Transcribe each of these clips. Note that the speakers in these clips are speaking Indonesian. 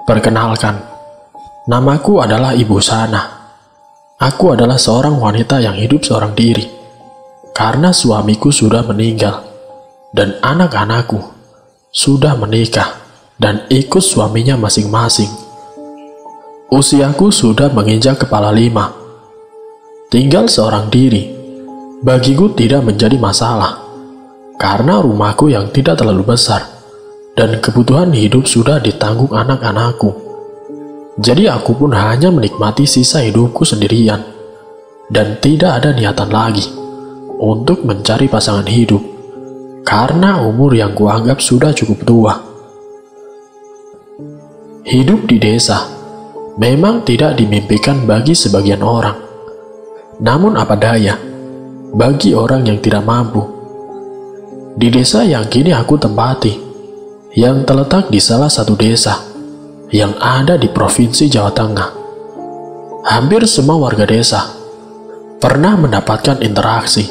Perkenalkan, namaku adalah Ibu Sana. Aku adalah seorang wanita yang hidup seorang diri, karena suamiku sudah meninggal, dan anak-anakku sudah menikah dan ikut suaminya masing-masing. Usiaku sudah menginjak kepala 5. Tinggal seorang diri, bagiku tidak menjadi masalah, karena rumahku yang tidak terlalu besar, dan kebutuhan hidup sudah ditanggung anak-anakku. Jadi aku pun hanya menikmati sisa hidupku sendirian, dan tidak ada niatan lagi untuk mencari pasangan hidup, karena umur yang kuanggap sudah cukup tua. Hidup di desa memang tidak dimimpikan bagi sebagian orang. Namun apa daya, bagi orang yang tidak mampu. Di desa yang kini aku tempati, yang terletak di salah satu desa yang ada di Provinsi Jawa Tengah, hampir semua warga desa pernah mendapatkan interaksi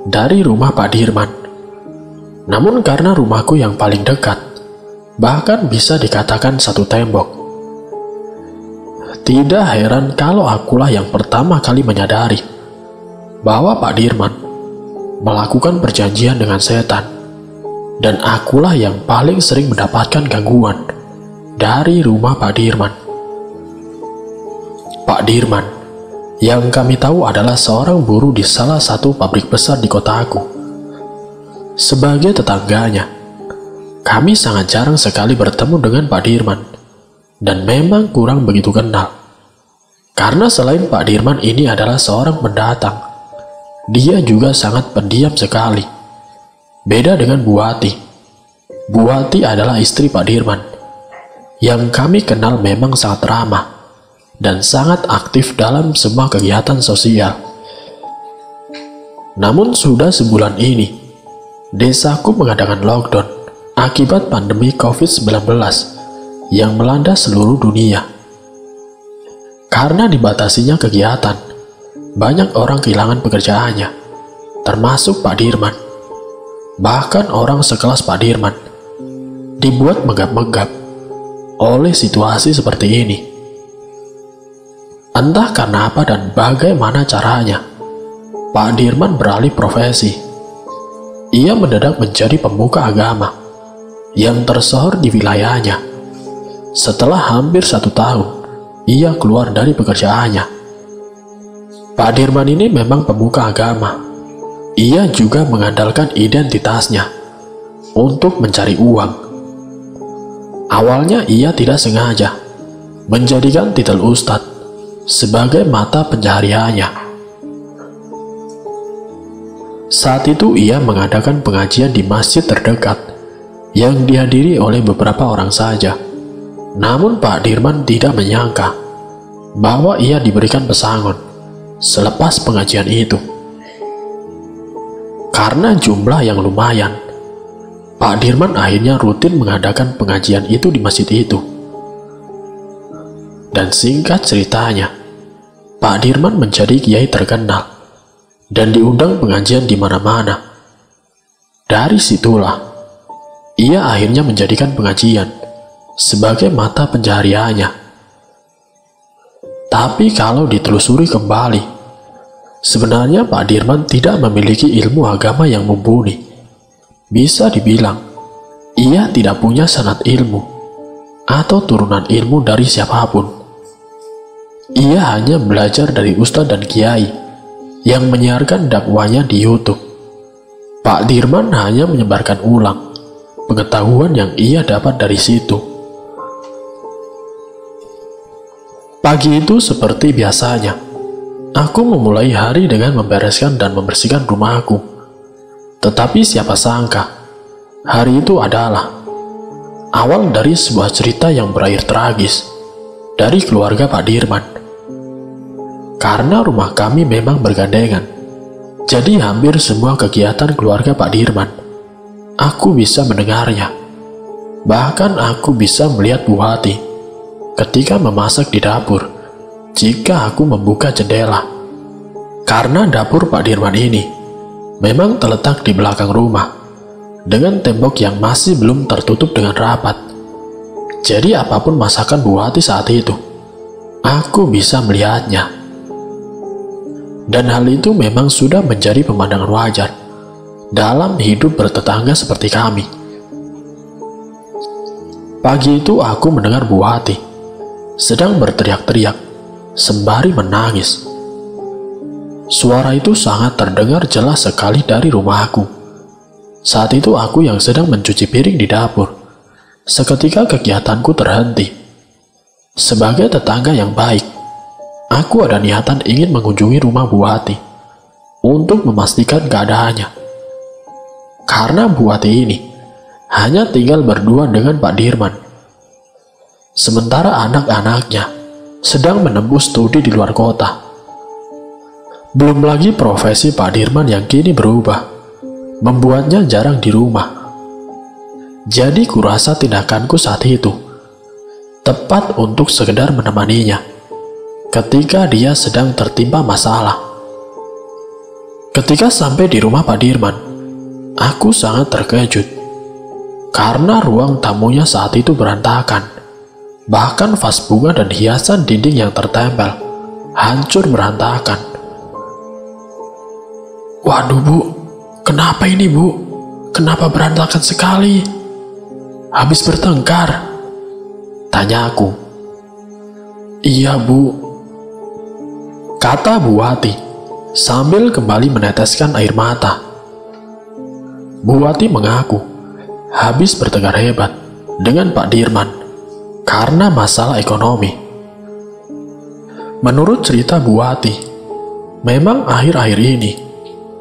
dari rumah Pak Dirman. Namun karena rumahku yang paling dekat, bahkan bisa dikatakan satu tembok, tidak heran kalau akulah yang pertama kali menyadari bahwa Pak Dirman melakukan perjanjian dengan setan, dan akulah yang paling sering mendapatkan gangguan dari rumah Pak Dirman. Pak Dirman, yang kami tahu adalah seorang buruh di salah satu pabrik besar di kotaku. Sebagai tetangganya, kami sangat jarang sekali bertemu dengan Pak Dirman, dan memang kurang begitu kenal. Karena selain Pak Dirman ini adalah seorang pendatang, dia juga sangat pendiam sekali. Beda dengan Bu Wati. Bu Wati adalah istri Pak Dirman, yang kami kenal memang sangat ramah dan sangat aktif dalam semua kegiatan sosial. Namun sudah sebulan ini, desaku mengadakan lockdown akibat pandemi COVID-19 yang melanda seluruh dunia. Karena dibatasinya kegiatan, banyak orang kehilangan pekerjaannya, termasuk Pak Dirman. Bahkan orang sekelas Pak Dirman dibuat menggap-menggap oleh situasi seperti ini. Entah karena apa dan bagaimana caranya, Pak Dirman beralih profesi. Ia mendadak menjadi pemuka agama yang tersohor di wilayahnya. Setelah hampir 1 tahun, ia keluar dari pekerjaannya. Pak Dirman ini memang pemuka agama. Ia juga mengandalkan identitasnya untuk mencari uang. Awalnya ia tidak sengaja menjadikan titel ustadz sebagai mata pencahariannya. Saat itu ia mengadakan pengajian di masjid terdekat yang dihadiri oleh beberapa orang saja. Namun Pak Dirman tidak menyangka bahwa ia diberikan pesangon selepas pengajian itu. Karena jumlah yang lumayan, Pak Dirman akhirnya rutin mengadakan pengajian itu di masjid itu. Dan singkat ceritanya, Pak Dirman menjadi kiai terkenal dan diundang pengajian di mana-mana. Dari situlah, ia akhirnya menjadikan pengajian sebagai mata pencahariannya. Tapi kalau ditelusuri kembali, sebenarnya Pak Dirman tidak memiliki ilmu agama yang mumpuni. Bisa dibilang, ia tidak punya sanad ilmu atau turunan ilmu dari siapapun. Ia hanya belajar dari ustadz dan kiai yang menyiarkan dakwanya di YouTube. Pak Dirman hanya menyebarkan ulang pengetahuan yang ia dapat dari situ. Pagi itu seperti biasanya, aku memulai hari dengan membereskan dan membersihkan rumahku. Tetapi siapa sangka, hari itu adalah awal dari sebuah cerita yang berakhir tragis dari keluarga Pak Dirman. Karena rumah kami memang bergandengan, jadi hampir semua kegiatan keluarga Pak Dirman aku bisa mendengarnya. Bahkan aku bisa melihat Bu Wati ketika memasak di dapur jika aku membuka jendela. Karena dapur Pak Dirman ini memang terletak di belakang rumah dengan tembok yang masih belum tertutup dengan rapat. Jadi apapun masakan Bu Wati saat itu, aku bisa melihatnya. Dan hal itu memang sudah menjadi pemandangan wajar dalam hidup bertetangga seperti kami. Pagi itu aku mendengar Bu Wati sedang berteriak-teriak sembari menangis. Suara itu sangat terdengar jelas sekali dari rumahku. Saat itu aku yang sedang mencuci piring di dapur. Seketika kegiatanku terhenti. Sebagai tetangga yang baik, aku ada niatan ingin mengunjungi rumah Bu Wati untuk memastikan keadaannya. Karena Bu Wati ini hanya tinggal berdua dengan Pak Dirman. Sementara anak-anaknya sedang menempuh studi di luar kota. Belum lagi profesi Pak Dirman yang kini berubah, membuatnya jarang di rumah. Jadi kurasa tindakanku saat itu tepat untuk sekedar menemaninya ketika dia sedang tertimpa masalah. Ketika sampai di rumah Pak Dirman, aku sangat terkejut karena ruang tamunya saat itu berantakan. Bahkan vas bunga dan hiasan dinding yang tertempel hancur berantakan. "Waduh Bu, kenapa ini Bu? Kenapa berantakan sekali? Habis bertengkar?" tanya aku. "Iya Bu," kata Bu Wati sambil kembali meneteskan air mata. Bu Wati mengaku habis bertengkar hebat dengan Pak Dirman karena masalah ekonomi. Menurut cerita Bu Wati, memang akhir-akhir ini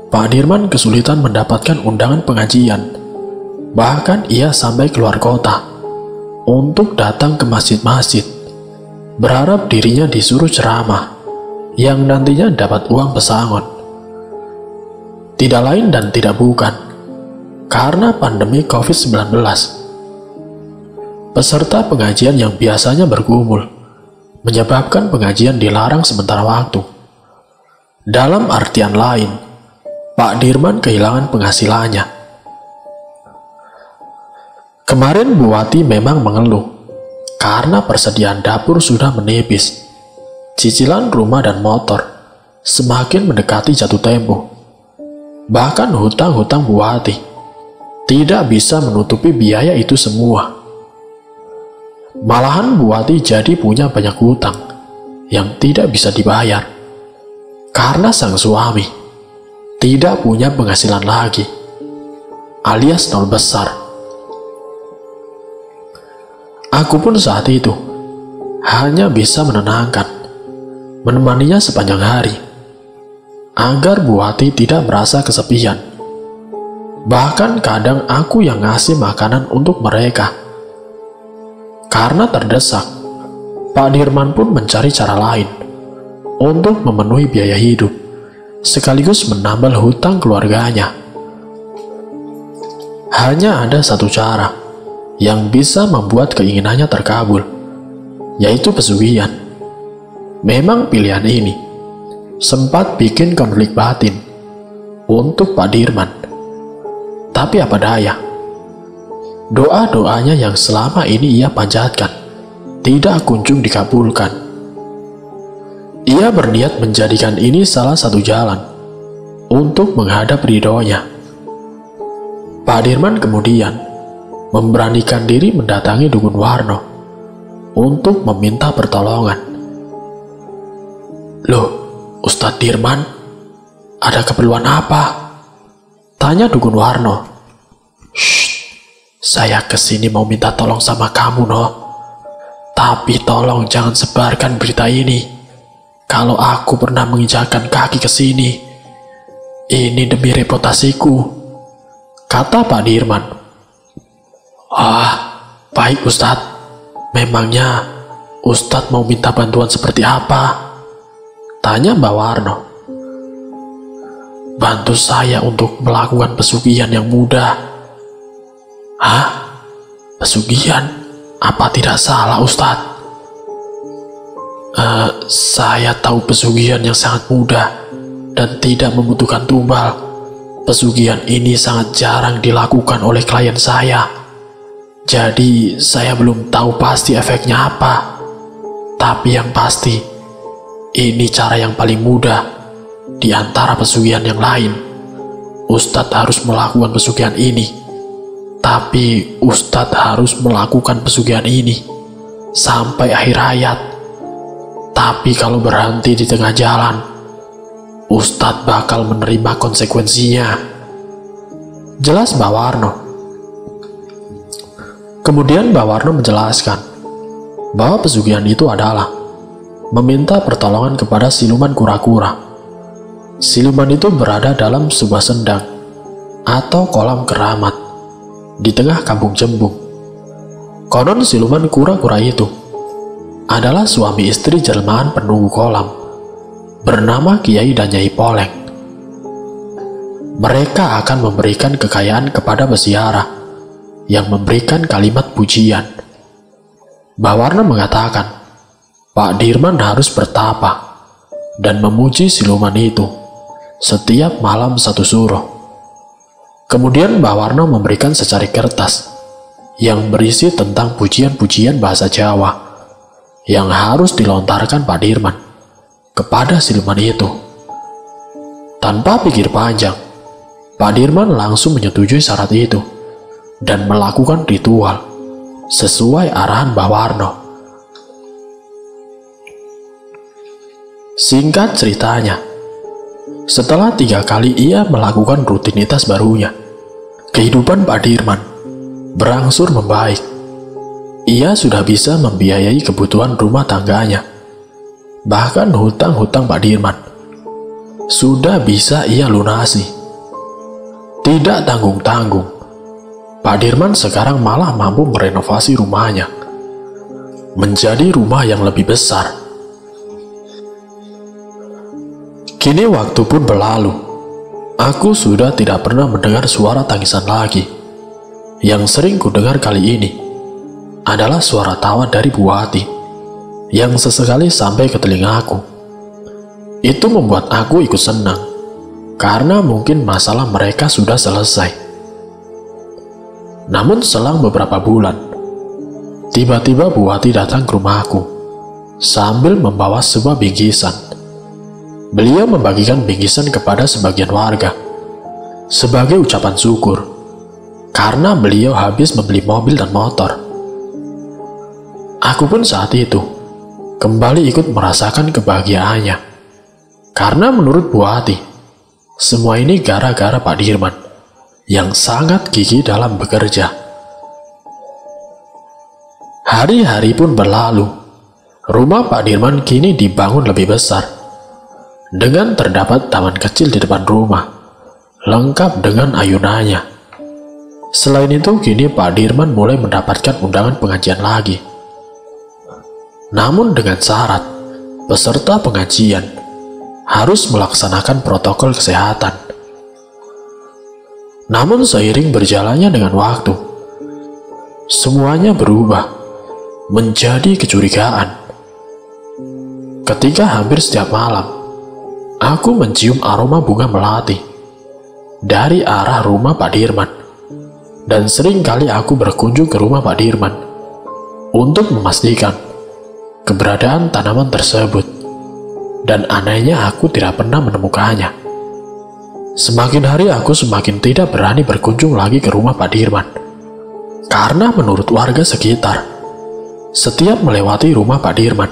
Pak Dirman kesulitan mendapatkan undangan pengajian. Bahkan ia sampai keluar kota untuk datang ke masjid-masjid, berharap dirinya disuruh ceramah yang nantinya dapat uang pesangon. Tidak lain dan tidak bukan, karena pandemi COVID-19. Peserta pengajian yang biasanya bergumul menyebabkan pengajian dilarang sementara waktu. Dalam artian lain, Pak Dirman kehilangan penghasilannya. Kemarin Bu Wati memang mengeluh karena persediaan dapur sudah menipis. Cicilan rumah dan motor semakin mendekati jatuh tempo. Bahkan hutang-hutang Bu Wati tidak bisa menutupi biaya itu semua. Malahan Bu Wati jadi punya banyak hutang yang tidak bisa dibayar karena sang suami tidak punya penghasilan lagi, alias nol besar. Aku pun saat itu hanya bisa menenangkan, menemaninya sepanjang hari, agar Bu Wati tidak merasa kesepian. Bahkan kadang aku yang ngasih makanan untuk mereka. Karena terdesak, Pak Dirman pun mencari cara lain untuk memenuhi biaya hidup, sekaligus menambal hutang keluarganya. Hanya ada satu cara yang bisa membuat keinginannya terkabul, yaitu pesugihan. Memang pilihan ini sempat bikin konflik batin untuk Pak Dirman. Tapi apa daya, doa-doanya yang selama ini ia panjatkan tidak kunjung dikabulkan. Ia berniat menjadikan ini salah satu jalan untuk menghadap ridhonya. Pak Dirman kemudian memberanikan diri mendatangi Dukun Warno untuk meminta pertolongan. "Loh, Ustadz Dirman, ada keperluan apa?" tanya Dukun Warno. "Shh, saya kesini mau minta tolong sama kamu, noh. Tapi tolong jangan sebarkan berita ini kalau aku pernah menginjakkan kaki ke sini. Ini demi reputasiku," kata Pak Dirman. "Ah, baik Ustadz. Memangnya Ustadz mau minta bantuan seperti apa?" tanya Mbak Warno. "Bantu saya untuk melakukan pesugihan yang mudah." "Hah? Pesugihan? Apa tidak salah Ustadz?" Saya tahu pesugihan yang sangat mudah dan tidak membutuhkan tumbal. Pesugihan ini sangat jarang dilakukan oleh klien saya," Jadi saya belum tahu pasti efeknya apa. Tapi yang pasti, ini cara yang paling mudah di antara pesugihan yang lain. Ustadz harus melakukan pesugihan ini. Tapi Ustadz harus melakukan pesugihan ini sampai akhir hayat. Tapi kalau berhenti di tengah jalan, Ustadz bakal menerima konsekuensinya. Jelas Mbak Warno. Kemudian Mbak Warno menjelaskan bahwa pesugihan itu adalah meminta pertolongan kepada siluman kura-kura. Siluman itu berada dalam sebuah sendang atau kolam keramat di tengah kampung Jembung. Konon siluman kura-kura itu adalah suami istri jelmaan penunggu kolam bernama Kiai dan Nyai Poleng. Mereka akan memberikan kekayaan kepada peziarah yang memberikan kalimat pujian. Mbak Warno mengatakan Pak Dirman harus bertapa dan memuji siluman itu setiap malam satu suruh. Kemudian Mbak Warno memberikan secari kertas yang berisi tentang pujian-pujian bahasa Jawa yang harus dilontarkan Pak Dirman kepada siluman itu. Tanpa pikir panjang, Pak Dirman langsung menyetujui syarat itu dan melakukan ritual sesuai arahan Mbak Warno. Singkat ceritanya, setelah 3 kali ia melakukan rutinitas barunya, kehidupan Pak Dirman berangsur membaik. Ia sudah bisa membiayai kebutuhan rumah tangganya. Bahkan hutang-hutang Pak Dirman sudah bisa ia lunasi. Tidak tanggung-tanggung, Pak Dirman sekarang malah mampu merenovasi rumahnya menjadi rumah yang lebih besar. Kini waktu pun berlalu. Aku sudah tidak pernah mendengar suara tangisan lagi. Yang sering kudengar kali ini adalah suara tawa dari Bu Wati yang sesekali sampai ke telingaku. Itu membuat aku ikut senang, karena mungkin masalah mereka sudah selesai. Namun selang beberapa bulan, tiba-tiba Bu Wati datang ke rumahku sambil membawa sebuah bingkisan. Beliau membagikan bingkisan kepada sebagian warga sebagai ucapan syukur karena beliau habis membeli mobil dan motor. Aku pun saat itu kembali ikut merasakan kebahagiaannya, karena menurut Bu Wati, semua ini gara-gara Pak Dirman yang sangat gigih dalam bekerja. Hari-hari pun berlalu. Rumah Pak Dirman kini dibangun lebih besar, dengan terdapat taman kecil di depan rumah, lengkap dengan ayunannya. Selain itu, kini Pak Dirman mulai mendapatkan undangan pengajian lagi. Namun dengan syarat, peserta pengajian harus melaksanakan protokol kesehatan. Namun seiring berjalannya dengan waktu, semuanya berubah menjadi kecurigaan. Ketika hampir setiap malam, aku mencium aroma bunga melati dari arah rumah Pak Dirman, dan sering kali aku berkunjung ke rumah Pak Dirman untuk memastikan keberadaan tanaman tersebut, dan anehnya aku tidak pernah menemukannya. Semakin hari aku semakin tidak berani berkunjung lagi ke rumah Pak Dirman, karena menurut warga sekitar, setiap melewati rumah Pak Dirman,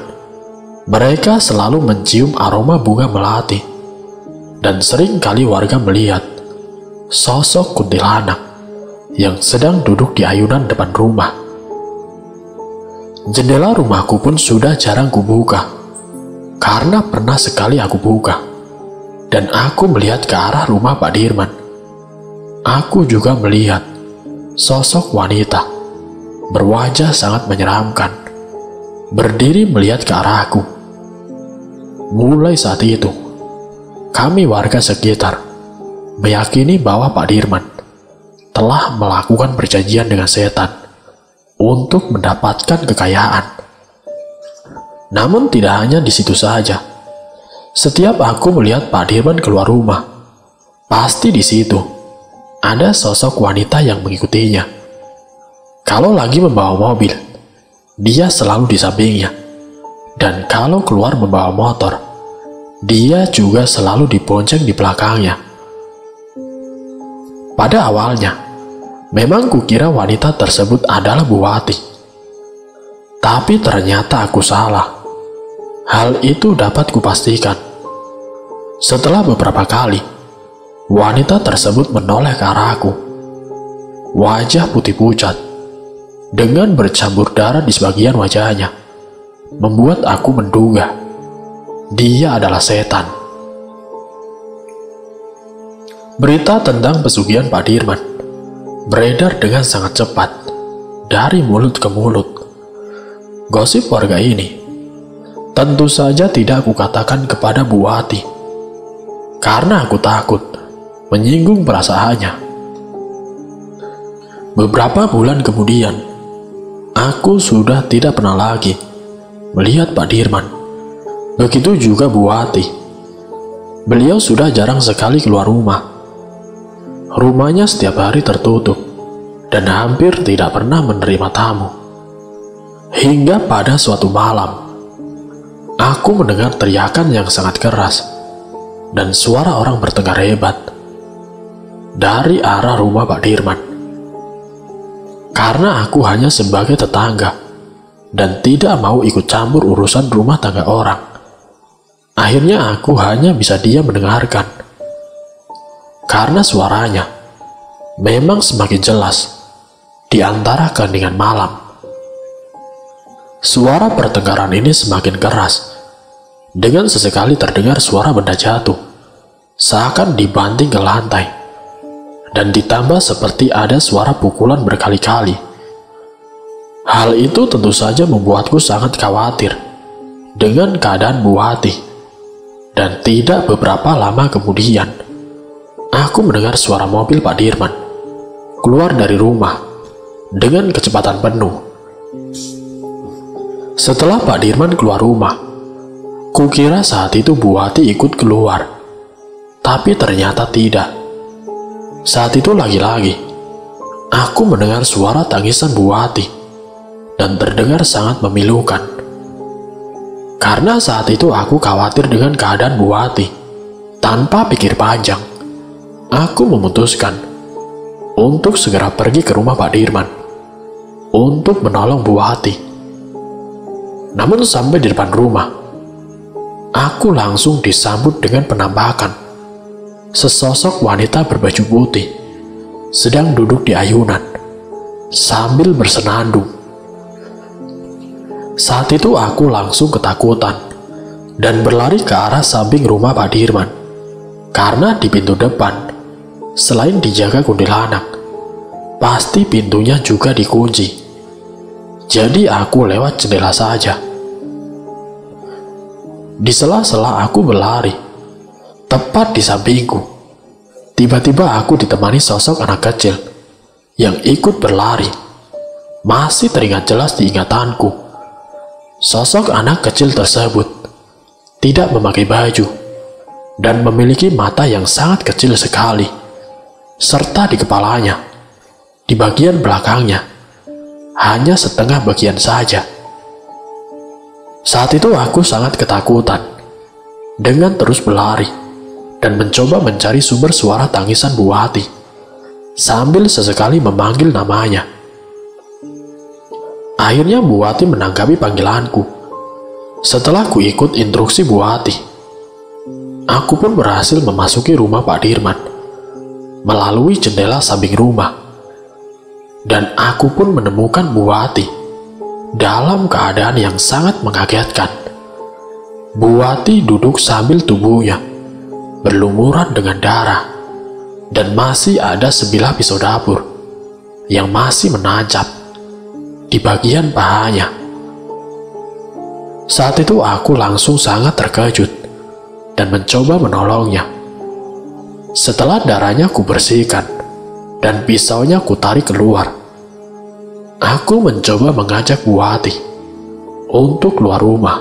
mereka selalu mencium aroma bunga melati, dan sering kali warga melihat sosok kuntilanak yang sedang duduk di ayunan depan rumah. Jendela rumahku pun sudah jarang kubuka, karena pernah sekali aku buka, dan aku melihat ke arah rumah Pak Dirman. Aku juga melihat sosok wanita berwajah sangat menyeramkan, berdiri melihat ke arahku. Mulai saat itu, kami warga sekitar meyakini bahwa Pak Dirman telah melakukan perjanjian dengan setan untuk mendapatkan kekayaan. Namun tidak hanya di situ saja. Setiap aku melihat Pak Dirman keluar rumah, pasti di situ ada sosok wanita yang mengikutinya. Kalau lagi membawa mobil, dia selalu di sampingnya. Dan kalau keluar membawa motor, dia juga selalu dibonceng di belakangnya. Pada awalnya, memang kukira wanita tersebut adalah Bu Wati. Tapi ternyata aku salah. Hal itu dapat kupastikan. Setelah beberapa kali, wanita tersebut menoleh ke arahku. Wajah putih pucat, dengan bercampur darah di sebagian wajahnya, membuat aku menduga dia adalah setan. Berita tentang pesugihan Pak Dirman beredar dengan sangat cepat dari mulut ke mulut. Gosip warga ini tentu saja tidak aku katakan kepada Bu Wati, karena aku takut menyinggung perasaannya. Beberapa bulan kemudian, aku sudah tidak pernah lagi melihat Pak Dirman. Begitu juga Bu Wati. Beliau sudah jarang sekali keluar rumah. Rumahnya setiap hari tertutup dan hampir tidak pernah menerima tamu. Hingga pada suatu malam, aku mendengar teriakan yang sangat keras dan suara orang bertengkar hebat dari arah rumah Pak Dirman. Karena aku hanya sebagai tetangga dan tidak mau ikut campur urusan rumah tangga orang, akhirnya aku hanya bisa diam mendengarkan. Karena suaranya memang semakin jelas di antara keheningan malam. Suara pertengkaran ini semakin keras, dengan sesekali terdengar suara benda jatuh, seakan dibanting ke lantai, dan ditambah seperti ada suara pukulan berkali-kali. Hal itu tentu saja membuatku sangat khawatir dengan keadaan Bu Wati. Dan tidak beberapa lama kemudian, aku mendengar suara mobil Pak Dirman keluar dari rumah dengan kecepatan penuh. Setelah Pak Dirman keluar rumah, kukira saat itu Bu Wati ikut keluar, tapi ternyata tidak. Saat itu lagi-lagi, aku mendengar suara tangisan Bu Wati dan terdengar sangat memilukan. Karena saat itu aku khawatir dengan keadaan Bu Wati. Tanpa pikir panjang, aku memutuskan untuk segera pergi ke rumah Pak Dirman untuk menolong Bu Wati. Namun sampai di depan rumah, aku langsung disambut dengan penampakan sesosok wanita berbaju putih sedang duduk di ayunan sambil bersenandung. Saat itu aku langsung ketakutan dan berlari ke arah samping rumah Pak Dirman. Karena di pintu depan, selain dijaga kuntilanak, pasti pintunya juga dikunci. Jadi aku lewat jendela saja. Di sela-sela aku berlari, tepat di sampingku, tiba-tiba aku ditemani sosok anak kecil yang ikut berlari. Masih teringat jelas di ingatanku. Sosok anak kecil tersebut tidak memakai baju dan memiliki mata yang sangat kecil sekali, serta di kepalanya, di bagian belakangnya, hanya setengah bagian saja. Saat itu aku sangat ketakutan dengan terus berlari dan mencoba mencari sumber suara tangisan Bu Wati sambil sesekali memanggil namanya. Akhirnya Bu Wati menanggapi panggilanku. Setelah ku ikut instruksi Bu Wati, aku pun berhasil memasuki rumah Pak Dirman melalui jendela samping rumah. Dan aku pun menemukan Bu Wati dalam keadaan yang sangat mengagetkan. Bu Wati duduk sambil tubuhnya berlumuran dengan darah dan masih ada sebilah pisau dapur yang masih menancap di bagian pahanya. Saat itu aku langsung sangat terkejut dan mencoba menolongnya. Setelah darahnya ku bersihkan dan pisaunya ku tarik keluar, aku mencoba mengajak Bu Wati untuk keluar rumah.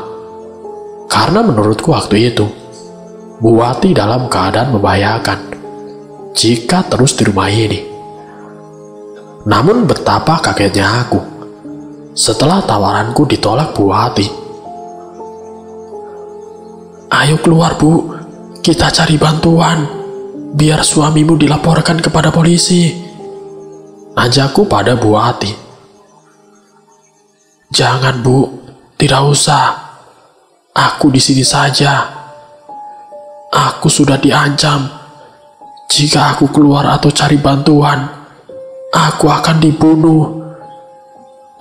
Karena menurutku waktu itu, Bu Wati dalam keadaan membahayakan jika terus di rumah ini. Namun betapa kagetnya aku setelah tawaranku ditolak Bu Wati. "Ayo keluar Bu, kita cari bantuan, biar suamimu dilaporkan kepada polisi," ajakku pada Bu Wati. "Jangan Bu, tidak usah. Aku di sini saja. Aku sudah diancam. Jika aku keluar atau cari bantuan, aku akan dibunuh,"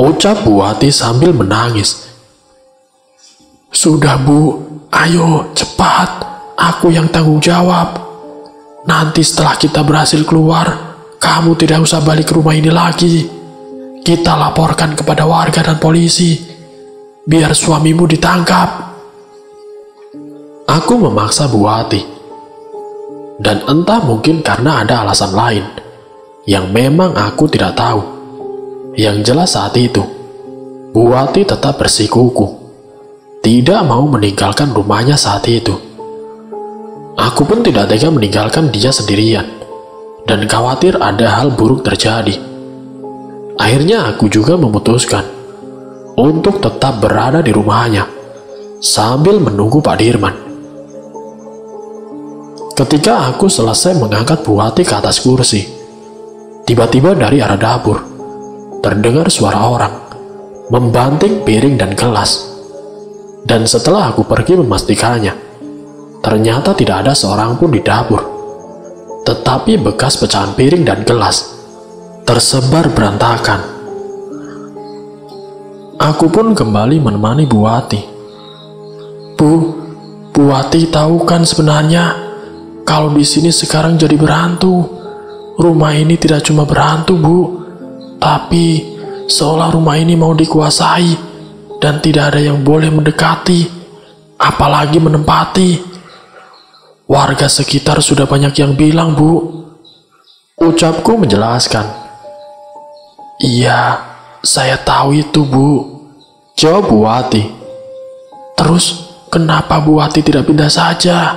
ucap Bu Wati sambil menangis. "Sudah Bu, ayo cepat. Aku yang tanggung jawab. Nanti setelah kita berhasil keluar, kamu tidak usah balik ke rumah ini lagi. Kita laporkan kepada warga dan polisi, biar suamimu ditangkap." Aku memaksa Bu Wati. Dan entah mungkin karena ada alasan lain yang memang aku tidak tahu. Yang jelas saat itu, Bu Wati tetap bersikukuh, tidak mau meninggalkan rumahnya saat itu. Aku pun tidak tega meninggalkan dia sendirian, dan khawatir ada hal buruk terjadi. Akhirnya aku juga memutuskan untuk tetap berada di rumahnya, sambil menunggu Pak Dirman. Ketika aku selesai mengangkat Bu Wati ke atas kursi, tiba-tiba dari arah dapur terdengar suara orang membanting piring dan gelas. Dan setelah aku pergi memastikannya, ternyata tidak ada seorang pun di dapur, tetapi bekas pecahan piring dan gelas tersebar berantakan. Aku pun kembali menemani Bu Wati. Bu Wati tahu kan sebenarnya kalau di sini sekarang jadi berhantu. Rumah ini tidak cuma berhantu, Bu, tapi seolah rumah ini mau dikuasai dan tidak ada yang boleh mendekati, apalagi menempati. Warga sekitar sudah banyak yang bilang, Bu, ucapku menjelaskan. "Iya, saya tahu itu, Bu," jawab Bu Wati. "Terus kenapa Bu Wati tidak pindah saja?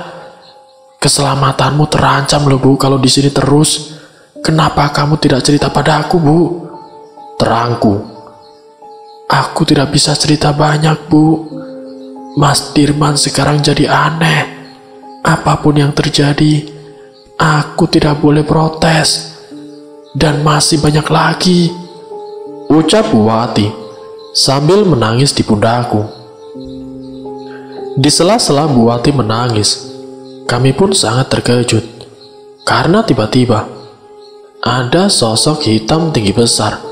Keselamatanmu terancam loh Bu kalau di sini terus. Kenapa kamu tidak cerita pada aku, Bu?" terangku. "Aku tidak bisa cerita banyak, Bu. Mas Dirman sekarang jadi aneh. Apapun yang terjadi, aku tidak boleh protes. Dan masih banyak lagi," ucap Bu Wati sambil menangis di pundakku. Di sela-sela Bu Wati menangis, kami pun sangat terkejut karena tiba-tiba ada sosok hitam tinggi besar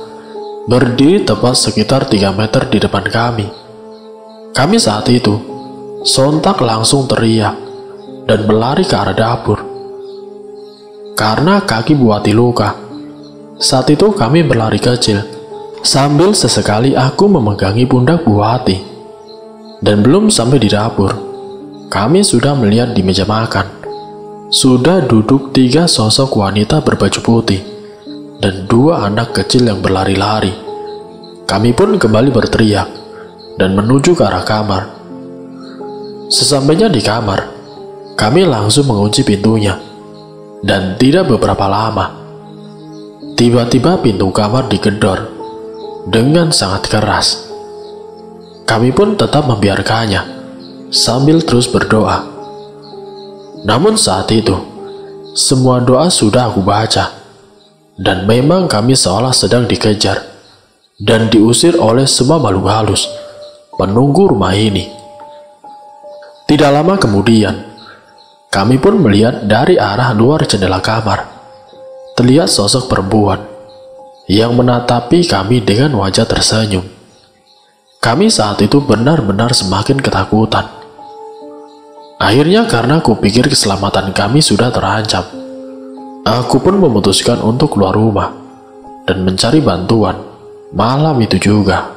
berdiri tepat sekitar 3 meter di depan kami. Kami saat itu sontak langsung teriak dan berlari ke arah dapur karena kaki Bu Wati luka. Saat itu kami berlari kecil sambil sesekali aku memegangi pundak Bu Wati. Dan belum sampai di dapur, kami sudah melihat di meja makan sudah duduk 3 sosok wanita berbaju putih dan 2 anak kecil yang berlari-lari. Kami pun kembali berteriak dan menuju ke arah kamar. Sesampainya di kamar, kami langsung mengunci pintunya. Dan tidak beberapa lama, tiba-tiba pintu kamar digedor dengan sangat keras. Kami pun tetap membiarkannya sambil terus berdoa. Namun saat itu, semua doa sudah aku baca, dan memang kami seolah sedang dikejar dan diusir oleh semua makhluk halus penunggu rumah ini. Tidak lama kemudian, kami pun melihat dari arah luar jendela kamar, terlihat sosok perempuan yang menatapi kami dengan wajah tersenyum. Kami saat itu benar-benar semakin ketakutan. Akhirnya karena kupikir keselamatan kami sudah terancam, aku pun memutuskan untuk keluar rumah dan mencari bantuan malam itu juga.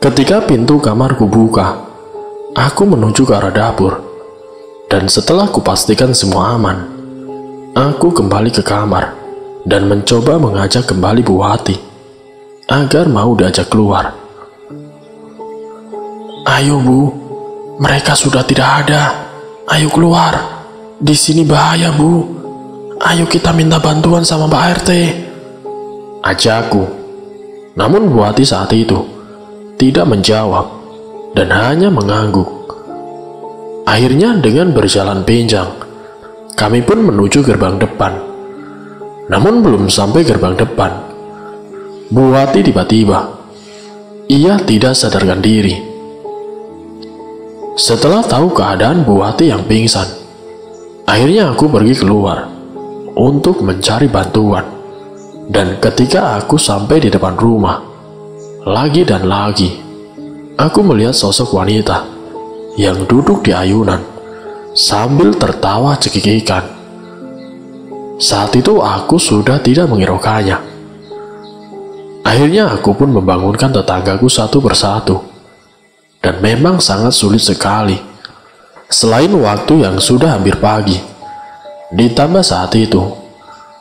Ketika pintu kamarku buka, aku menuju ke arah dapur, dan setelah kupastikan semua aman, aku kembali ke kamar dan mencoba mengajak kembali Bu Wati agar mau diajak keluar. "Ayo Bu, mereka sudah tidak ada. Ayo keluar. Di sini bahaya Bu. Ayo kita minta bantuan sama Pak RT," Ajakku. Namun Bu Wati saat itu tidak menjawab dan hanya mengangguk. Akhirnya dengan berjalan pincang, kami pun menuju gerbang depan. Namun belum sampai gerbang depan, Bu Wati tiba-tiba, ia tidak sadarkan diri. Setelah tahu keadaan Bu Wati yang pingsan, akhirnya aku pergi keluar untuk mencari bantuan. Dan ketika aku sampai di depan rumah, lagi dan lagi, aku melihat sosok wanita yang duduk di ayunan sambil tertawa cekikikan. Saat itu aku sudah tidak menghiraukannya. Akhirnya aku pun membangunkan tetanggaku satu persatu. Dan memang sangat sulit sekali. Selain waktu yang sudah hampir pagi, ditambah saat itu,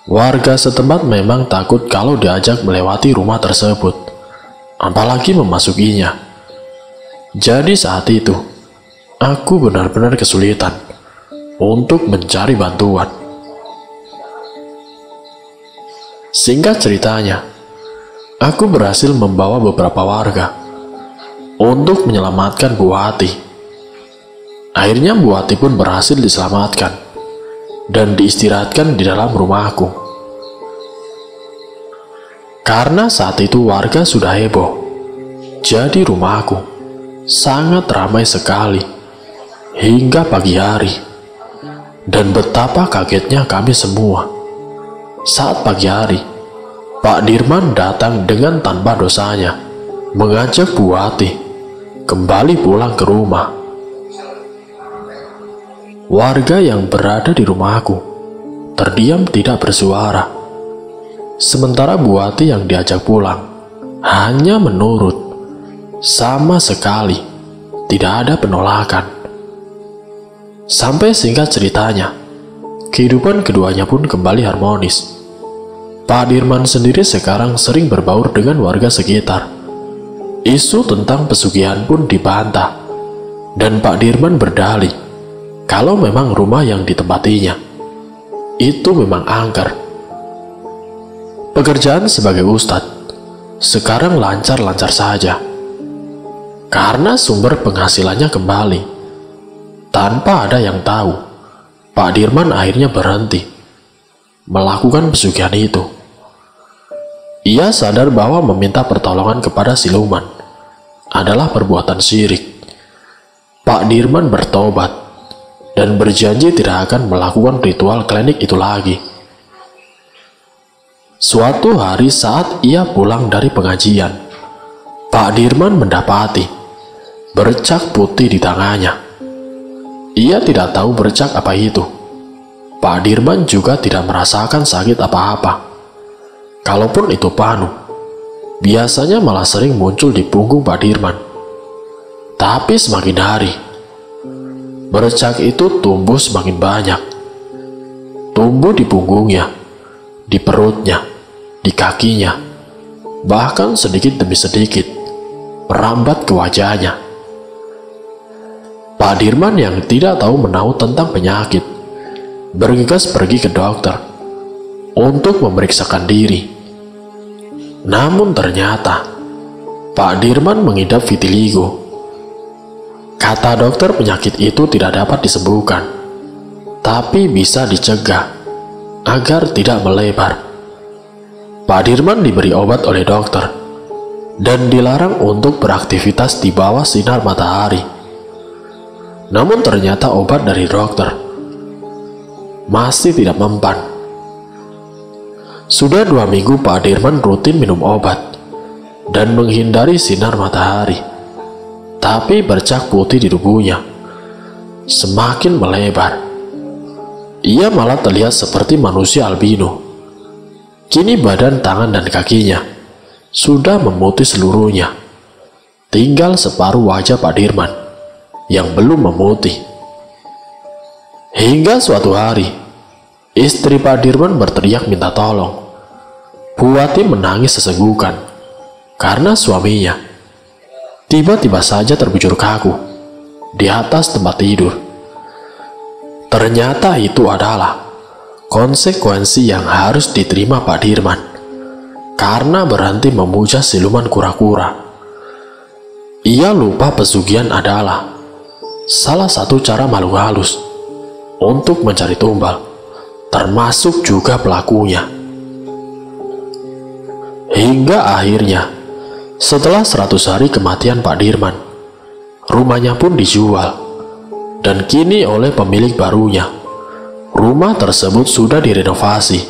warga setempat memang takut kalau diajak melewati rumah tersebut, apalagi memasukinya. Jadi saat itu, aku benar-benar kesulitan untuk mencari bantuan. Singkat ceritanya, aku berhasil membawa beberapa warga untuk menyelamatkan Bu Wati. Akhirnya Bu Wati pun berhasil diselamatkan dan diistirahatkan di dalam rumahku. Karena saat itu warga sudah heboh, jadi rumahku sangat ramai sekali hingga pagi hari. Dan betapa kagetnya kami semua saat pagi hari Pak Dirman datang dengan tanpa dosanya mengajak Bu Wati kembali pulang ke rumah. Warga yang berada di rumahku terdiam tidak bersuara, sementara Bu Wati yang diajak pulang hanya menurut, sama sekali tidak ada penolakan. Sampai singkat ceritanya, kehidupan keduanya pun kembali harmonis. Pak Dirman sendiri sekarang sering berbaur dengan warga sekitar. Isu tentang pesugihan pun dibantah, dan Pak Dirman berdalih kalau memang rumah yang ditempatinya itu memang angker. Pekerjaan sebagai ustadz sekarang lancar-lancar saja, karena sumber penghasilannya kembali. Tanpa ada yang tahu, Pak Dirman akhirnya berhenti melakukan pesugihan itu. Ia sadar bahwa meminta pertolongan kepada siluman adalah perbuatan syirik. Pak Dirman bertobat dan berjanji tidak akan melakukan ritual klinik itu lagi. Suatu hari saat ia pulang dari pengajian, Pak Dirman mendapati bercak putih di tangannya. Ia tidak tahu bercak apa itu. Pak Dirman juga tidak merasakan sakit apa-apa. Kalaupun itu panu, biasanya malah sering muncul di punggung Pak Dirman. Tapi semakin hari, bercak itu tumbuh semakin banyak. Tumbuh di punggungnya, di perutnya, di kakinya, bahkan sedikit demi sedikit merambat ke wajahnya. Pak Dirman yang tidak tahu menahu tentang penyakit bergegas pergi ke dokter untuk memeriksakan diri. Namun ternyata Pak Dirman mengidap vitiligo. Kata dokter penyakit itu tidak dapat disembuhkan, tapi bisa dicegah agar tidak melebar. Pak Dirman diberi obat oleh dokter dan dilarang untuk beraktivitas di bawah sinar matahari. Namun ternyata obat dari dokter masih tidak mempan. Sudah 2 minggu Pak Dirman rutin minum obat dan menghindari sinar matahari. Tapi bercak putih di tubuhnya semakin melebar. Ia malah terlihat seperti manusia albino. Kini badan, tangan, dan kakinya sudah memutih seluruhnya. Tinggal separuh wajah Pak Dirman yang belum memutih. Hingga suatu hari, istri Pak Dirman berteriak minta tolong. Bu Wati menangis sesenggukan karena suaminya tiba-tiba saja terbujur kaku di atas tempat tidur. Ternyata itu adalah konsekuensi yang harus diterima Pak Dirman karena berhenti memuja siluman kura-kura. Ia lupa pesugihan adalah salah satu cara makhluk halus untuk mencari tumbal, termasuk juga pelakunya. Hingga akhirnya, setelah 100 hari kematian Pak Dirman, rumahnya pun dijual, dan kini oleh pemilik barunya. Rumah tersebut sudah direnovasi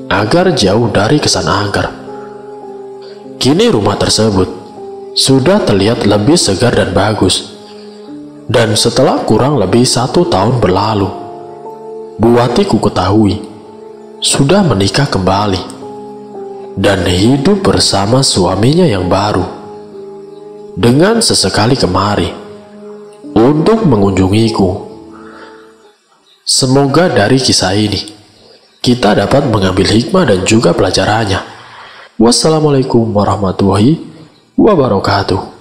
agar jauh dari kesan angker. Kini rumah tersebut sudah terlihat lebih segar dan bagus. Dan setelah kurang lebih 1 tahun berlalu, Bu Wati ku ketahui sudah menikah kembali dan hidup bersama suaminya yang baru, dengan sesekali kemari untuk mengunjungiku. Semoga dari kisah ini kita dapat mengambil hikmah dan juga pelajarannya. Wassalamualaikum warahmatullahi wabarakatuh.